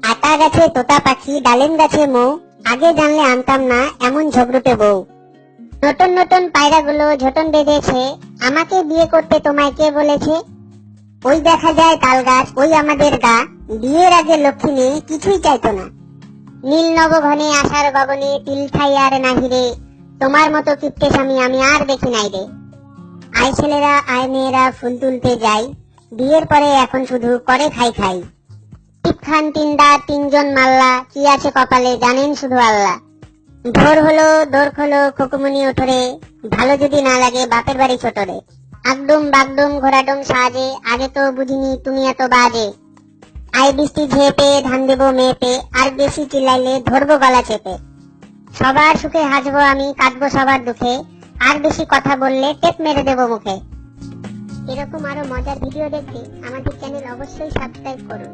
আতা গাছে তোতা পাখি, ডালিম গাছে মৌ, আগে জানলে আনতাম না এমন ঝগড়ুটে বউ। নতুন নতুন পায়রাগুলো ঝোটন বেঁধেছে, আমাকে বিয়ে করতে তোমায় কে বলেছে? ওই দেখা যায় তাল গাছ, ওই আমাদের গা, বিয়ের আগে লক্ষ্মী মেয়ে কিছুই চাইতো না। নীল নবঘনে আশার গগনে তিল ঠাই আর নাহিরে, তোমার মতো কিপ্টে স্বামী আমি আর দেখি নাই রে। আয় ছেলেরা আয় মেয়েরা ফুল তুলতে যাই, বিয়ের পরে এখন শুধু করে খাই খাই। টিপ খান তিনদার তিনজন মাল্লা, কি আছে কপালে জানেন শুধু আল্লাহ। ভোর হলো দোর খোলো খুকুমনি ওঠরে, ভালো যদি না লাগে বাপের বাড়ি ছোটরে। আগডুম বাগডুম ঘোড়াডুম সাজে, আগে তো বুঝিনি তুমি এত বাজে। আই বৃষ্টি ঝেপে ধান দেবো মেপে, আর বেশি চিল্লাইলে ধরবো গলা চেপে। সবার সুখে হাসবো আমি, কাটবো সবার দুঃখে, আর বেশি কথা বললে টেপ মেরে দেবো মুখে। এরকম আরো মজার ভিডিও দেখতে আমাদের চ্যানেল অবশ্যই সাবস্ক্রাইব করুন।